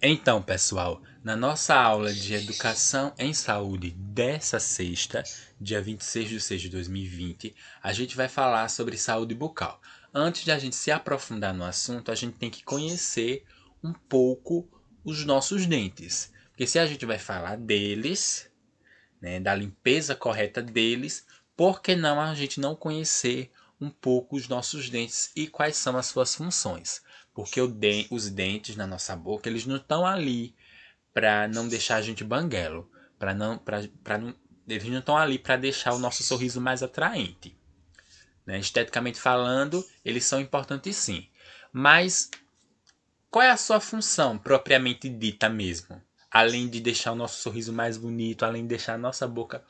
Então, pessoal, na nossa aula de Educação em Saúde dessa sexta, dia 26/6/2020, a gente vai falar sobre saúde bucal. Antes de a gente se aprofundar no assunto, a gente tem que conhecer um pouco os nossos dentes. Porque se a gente vai falar deles, né, da limpeza correta deles, por que não a gente não conhecer um pouco os nossos dentes e quais são as suas funções? Porque os dentes na nossa boca, eles não estão ali para não deixar a gente banguelo, para não, eles não estão ali para deixar o nosso sorriso mais atraente, né? Esteticamente falando, eles são importantes sim. Mas qual é a sua função propriamente dita mesmo? Além de deixar o nosso sorriso mais bonito, além de deixar a nossa boca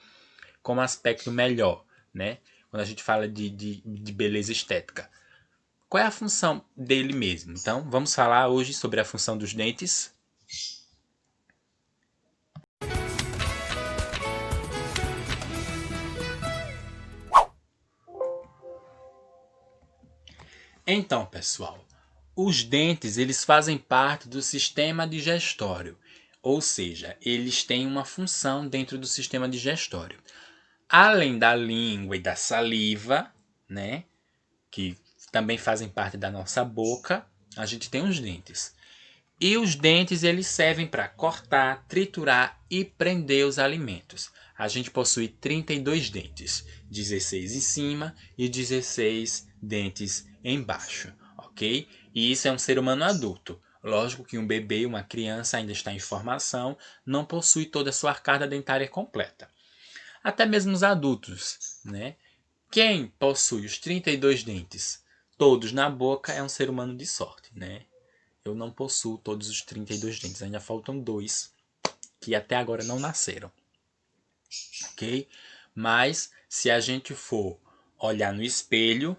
com um aspecto melhor, né? Quando a gente fala de beleza estética. Qual é a função dele mesmo? Então, vamos falar hoje sobre a função dos dentes. Então, pessoal, os dentes eles fazem parte do sistema digestório, ou seja, eles têm uma função dentro do sistema digestório. Além da língua e da saliva, né, que também fazem parte da nossa boca, a gente tem os dentes. E os dentes eles servem para cortar, triturar e prender os alimentos. A gente possui 32 dentes, 16 em cima e 16 dentes embaixo, ok? E isso é um ser humano adulto. Lógico que um bebê, uma criança ainda está em formação, não possui toda a sua arcada dentária completa. Até mesmo os adultos, né? Quem possui os 32 dentes todos na boca é um ser humano de sorte, né? Eu não possuo todos os 32 dentes, ainda faltam dois que até agora não nasceram, ok? Mas se a gente for olhar no espelho,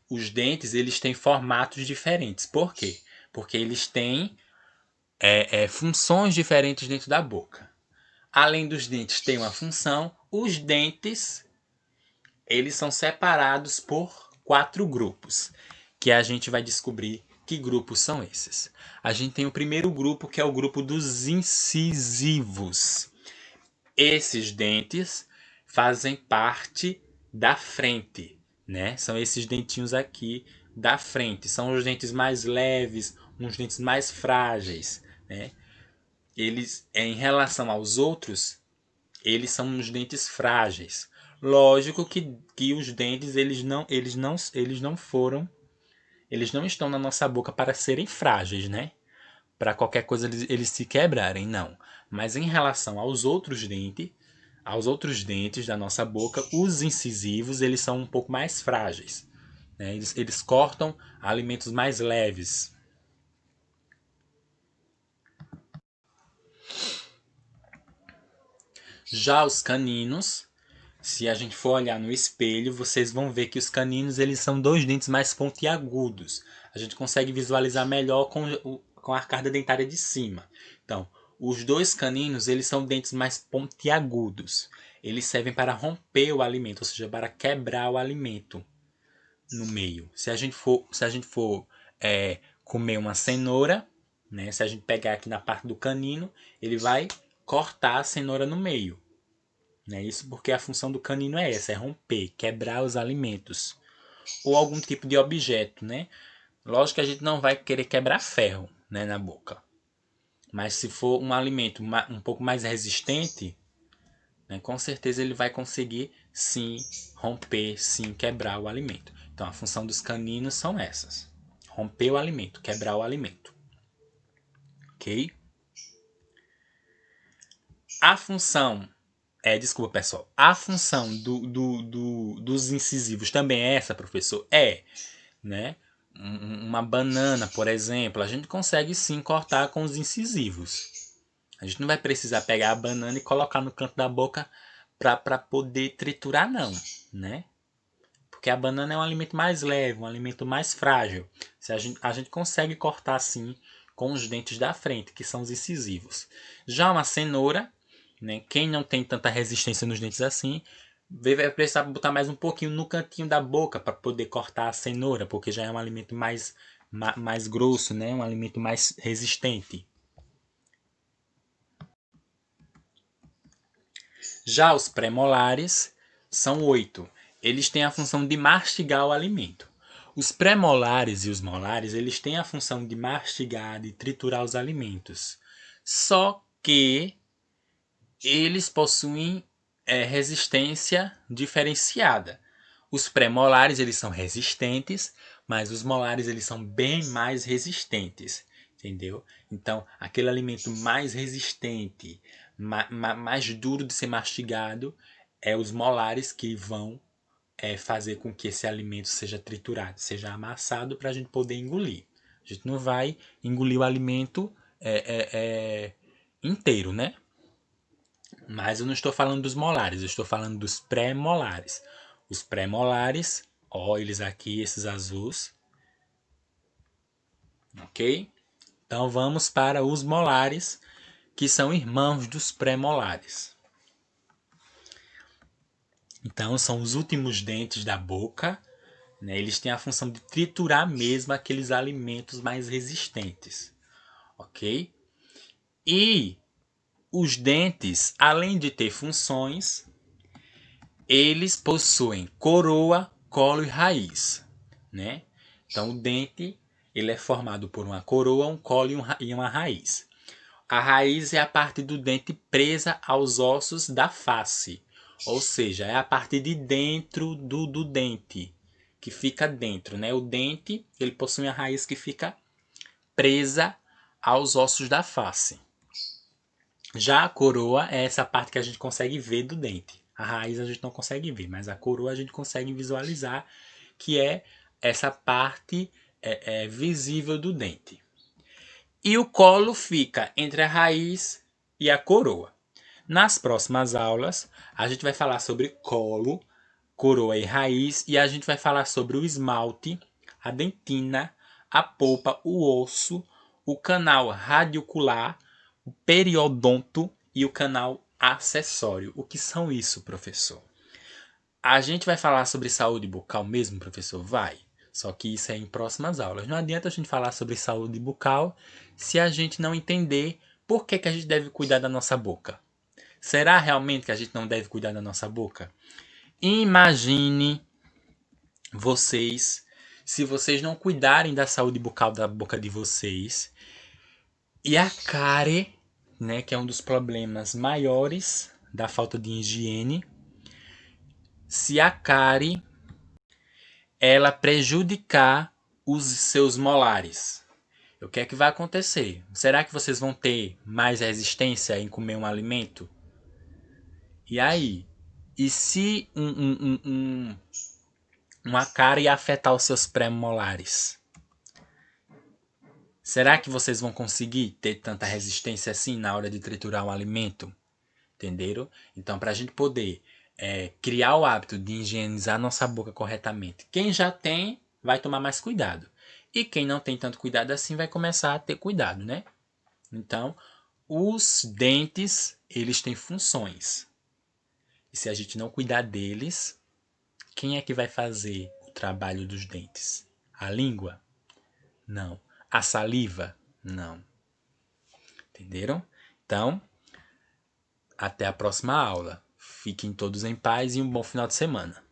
os dentes eles têm formatos diferentes. Por quê? Porque eles têm funções diferentes dentro da boca. Além dos dentes ter uma função, os dentes eles são separados por 4 grupos, que a gente vai descobrir que grupos são esses. A gente tem o primeiro grupo, que é o grupo dos incisivos. Esses dentes fazem parte da frente, né? São esses dentinhos aqui da frente. São os dentes mais leves, uns dentes mais frágeis, né? Eles, em relação aos outros, eles são uns dentes frágeis. Lógico que os dentes eles não estão na nossa boca para serem frágeis, né? Para qualquer coisa eles se quebrarem, não. Mas em relação aos outros dentes da nossa boca, os incisivos eles são um pouco mais frágeis, né? Eles cortam alimentos mais leves. Já os caninos, se a gente for olhar no espelho, vocês vão ver que os caninos eles são dois dentes mais pontiagudos. A gente consegue visualizar melhor com a arcada dentária de cima. Então, os dois caninos eles são dentes mais pontiagudos. Eles servem para romper o alimento, ou seja, para quebrar o alimento no meio. Se a gente for comer uma cenoura, né? Se a gente pegar aqui na parte do canino, ele vai cortar a cenoura no meio. Né? Isso porque a função do canino é essa, é romper, quebrar os alimentos. Ou algum tipo de objeto, né? Lógico que a gente não vai querer quebrar ferro, né, na boca. Mas se for um alimento um pouco mais resistente, né, com certeza ele vai conseguir sim romper, sim quebrar o alimento. Então a função dos caninos são essas. Romper o alimento, quebrar o alimento. Ok? A função desculpa, pessoal. A função dos incisivos também é essa, professor? Né? Uma banana, por exemplo, a gente consegue sim cortar com os incisivos. A gente não vai precisar pegar a banana e colocar no canto da boca para poder triturar, não, né? Porque a banana é um alimento mais leve, um alimento mais frágil. A gente consegue cortar sim com os dentes da frente, que são os incisivos. Já uma cenoura, né? Quem não tem tanta resistência nos dentes assim, vai precisar botar mais um pouquinho no cantinho da boca para poder cortar a cenoura, porque já é um alimento mais grosso, né? Um alimento mais resistente. Já os pré-molares são 8. Eles têm a função de mastigar o alimento. Os pré-molares e os molares, eles têm a função de mastigar, de triturar os alimentos. Só que eles possuem resistência diferenciada. Os pré-molares, eles são resistentes, mas os molares, eles são bem mais resistentes. Entendeu? Então, aquele alimento mais resistente, mais duro de ser mastigado, é os molares que vão fazer com que esse alimento seja triturado, seja amassado para a gente poder engolir. A gente não vai engolir o alimento inteiro, né? Mas eu não estou falando dos molares, eu estou falando dos pré-molares. Os pré-molares, ó, eles aqui, esses azuis. Ok? Então vamos para os molares, que são irmãos dos pré-molares. Então são os últimos dentes da boca, né? Eles têm a função de triturar mesmo aqueles alimentos mais resistentes. Ok? E os dentes, além de ter funções, eles possuem coroa, colo e raiz, né? Então o dente ele é formado por uma coroa, um colo e uma raiz. A raiz é a parte do dente presa aos ossos da face, ou seja, é a parte de dentro do dente, que fica dentro, né? O dente ele possui a raiz que fica presa aos ossos da face. Já a coroa é essa parte que a gente consegue ver do dente. A raiz a gente não consegue ver, mas a coroa a gente consegue visualizar, que é essa parte visível do dente. E o colo fica entre a raiz e a coroa. Nas próximas aulas, a gente vai falar sobre colo, coroa e raiz, e a gente vai falar sobre o esmalte, a dentina, a polpa, o osso, o canal radiocular, o periodonto e o canal acessório. O que são isso, professor? A gente vai falar sobre saúde bucal mesmo, professor? Vai. Só que isso é em próximas aulas. Não adianta a gente falar sobre saúde bucal se a gente não entender por que a gente deve cuidar da nossa boca. Será realmente que a gente não deve cuidar da nossa boca? Imagine vocês, se vocês não cuidarem da saúde bucal da boca de vocês, e a cárie, né, que é um dos problemas maiores da falta de higiene, se a cárie ela prejudicar os seus molares, o que é que vai acontecer? Será que vocês vão ter mais resistência em comer um alimento? E aí? E se uma cárie afetar os seus pré-molares? Será que vocês vão conseguir ter tanta resistência assim na hora de triturar um alimento? Entenderam? Então, para a gente poder criar o hábito de higienizar nossa boca corretamente, quem já tem vai tomar mais cuidado. E quem não tem tanto cuidado assim vai começar a ter cuidado, né? Então, os dentes, eles têm funções. E se a gente não cuidar deles, quem é que vai fazer o trabalho dos dentes? A língua? Não. A saliva? Não. Entenderam? Então, até a próxima aula. Fiquem todos em paz e um bom final de semana.